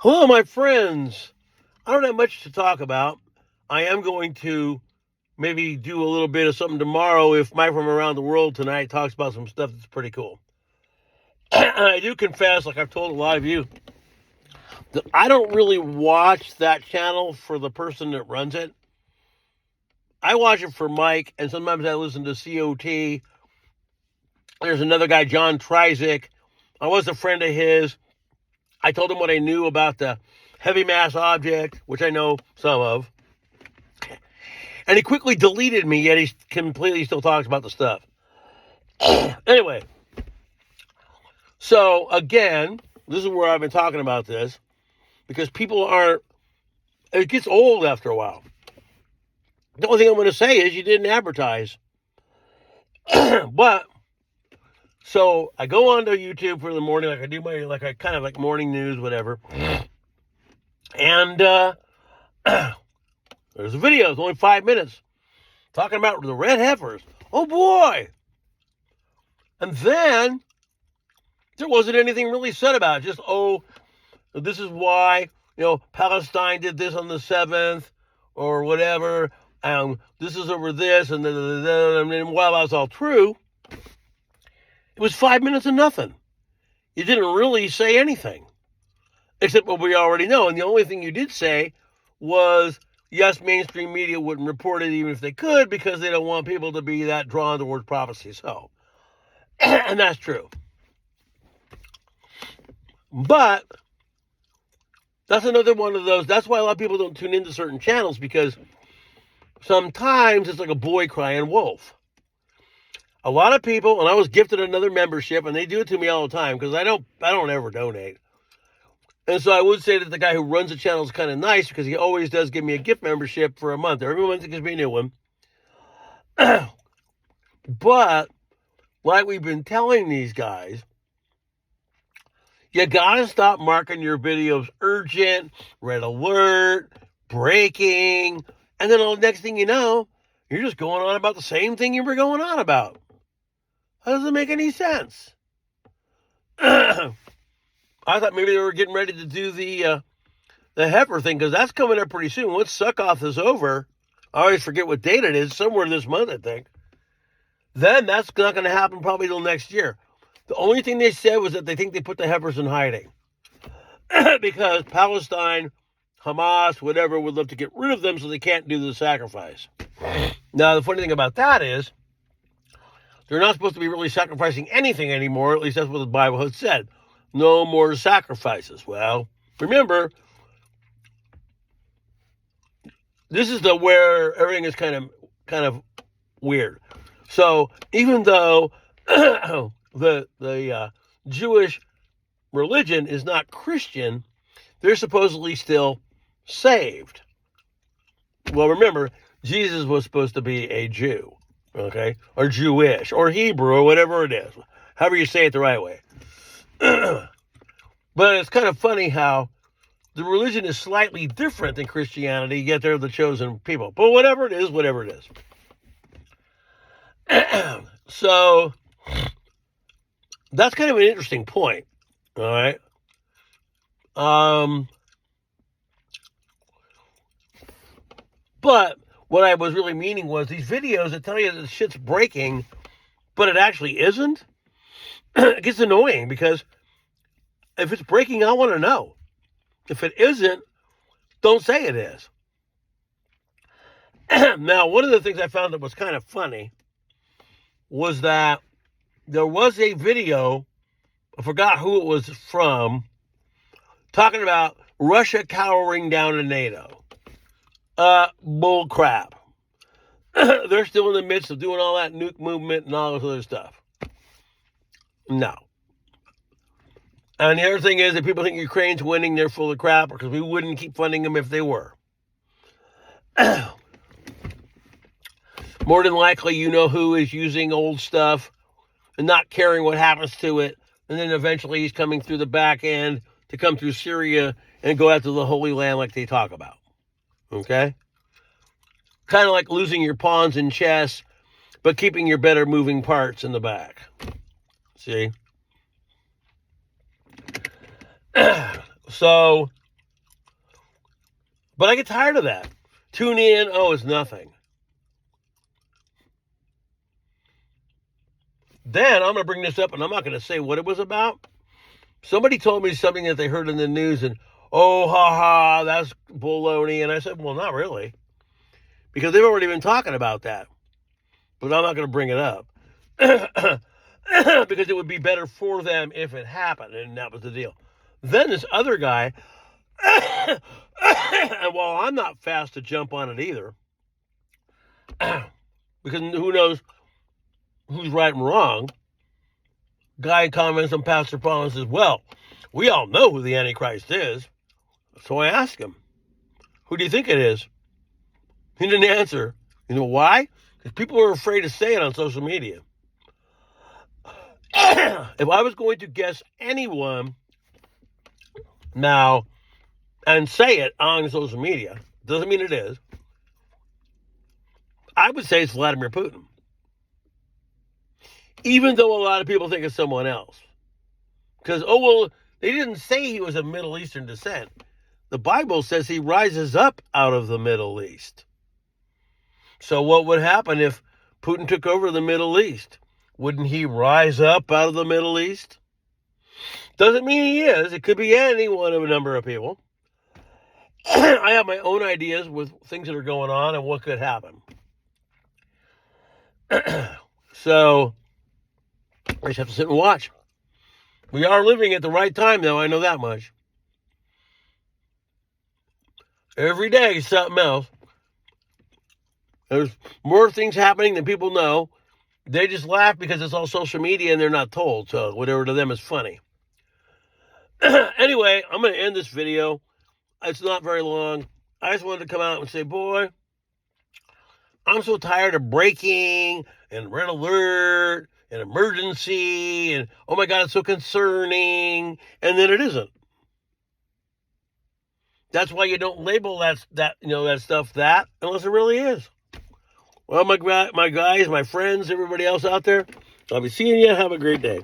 Hello, my friends. I don't have much to talk about. I am going to maybe do a little bit of something tomorrow if Mike from Around the World tonight talks about some stuff that's pretty cool. I do confess, like I've told a lot of you, that I don't really watch that channel for the person that runs it. I watch it for Mike, and sometimes I listen to COT. There's another guy, John Trizik. I was a friend of his. I told him what I knew about the heavy mass object, which I know some of. And he quickly deleted me, yet he completely still talks about the stuff. Anyway, so again, this is where I've been talking about this, because people aren't, it gets old after a while. The only thing I'm going to say is you didn't advertise. But, so I go onto YouTube for the morning, like I do my, like I kind of like morning news, whatever. And there's a video, it's only 5 minutes, talking about the red heifers. Oh boy! And then there wasn't anything really said about it. Just, this is why, Palestine did this on the 7th or whatever. This is over this. And then while that was all true, it was 5 minutes of nothing. You didn't really say anything except what we already know. And the only thing you did say was, yes, mainstream media wouldn't report it even if they could because they don't want people to be that drawn towards prophecy. So, and that's true. But that's another one of those. That's why a lot of people don't tune into certain channels, because sometimes it's like a boy crying wolf. A lot of people, and I was gifted another membership, and they do it to me all the time because I don't ever donate. And so I would say that the guy who runs the channel is kind of nice because he always does give me a gift membership for a month. Every month he gives me a new one. But like we've been telling these guys, you gotta stop marking your videos urgent, red alert, breaking, and then the next thing you know, you're just going on about the same thing you were going on about. How does it make any sense? I thought maybe they were getting ready to do the heifer thing, because that's coming up pretty soon. Once Succoth is over, I always forget what date it is, somewhere this month, I think. Then that's not going to happen probably till next year. The only thing they said was that they think they put the heifers in hiding because Palestine, Hamas, whatever, would love to get rid of them so they can't do the sacrifice. Now, the funny thing about that is they're not supposed to be really sacrificing anything anymore. At least that's what the Bible has said. No more sacrifices. Well, remember, this is where everything is kind of weird. So even though the Jewish religion is not Christian, they're supposedly still saved. Well, remember, Jesus was supposed to be a Jew, okay? Or Jewish, or Hebrew, or whatever it is. However you say it the right way. But it's kind of funny how the religion is slightly different than Christianity, yet they're the chosen people. But whatever it is, whatever it is. So that's kind of an interesting point, all right? But what I was really meaning was these videos that tell you that shit's breaking, but it actually isn't. It gets annoying because if it's breaking, I want to know. If it isn't, don't say it is. Now, one of the things I found that was kind of funny was that there was a video, I forgot who it was from, talking about Russia cowering down to NATO. Bull crap. They're still in the midst of doing all that nuke movement and all this other stuff. No. And the other thing is that people think Ukraine's winning, they're full of crap, because we wouldn't keep funding them if they were. More than likely, you know who is using old stuff and not caring what happens to it. And then eventually he's coming through the back end to come through Syria and go after the Holy Land like they talk about. Okay? Kind of like losing your pawns in chess, but keeping your better moving parts in the back. See? So, But I get tired of that. Tune in, oh, it's nothing. Then I'm going to bring this up, and I'm not going to say what it was about. Somebody told me something that they heard in the news, and, oh, ha, that's baloney. And I said, well, not really. Because they've already been talking about that. But I'm not going to bring it up. Because it would be better for them if it happened, and that was the deal. Then this other guy, and while I'm not fast to jump on it either, because who knows who's right and wrong, guy comments on Pastor Paul and says, well, we all know who the Antichrist is. So I asked him, who do you think it is? He didn't answer. You know why? Because people are afraid to say it on social media. If I was going to guess anyone now and say it on social media, doesn't mean it is, I would say it's Vladimir Putin. Even though a lot of people think it's someone else. Because, oh, well, they didn't say he was of Middle Eastern descent. The Bible says he rises up out of the Middle East. So what would happen if Putin took over the Middle East? Wouldn't he rise up out of the Middle East? Doesn't mean he is. It could be any one of a number of people. I have my own ideas with things that are going on and what could happen. So I just have to sit and watch. We are living at the right time, though. I know that much. Every day is something else. There's more things happening than people know. They just laugh because it's all social media and they're not told. So whatever to them is funny. Anyway, I'm going to end this video. It's not very long. I just wanted to come out and say, boy, I'm so tired of breaking and red alert and emergency and, oh my God, it's so concerning. And then it isn't. That's why you don't label that stuff that unless it really is. Well, my guys, my friends, everybody else out there, I'll be seeing you. Have a great day.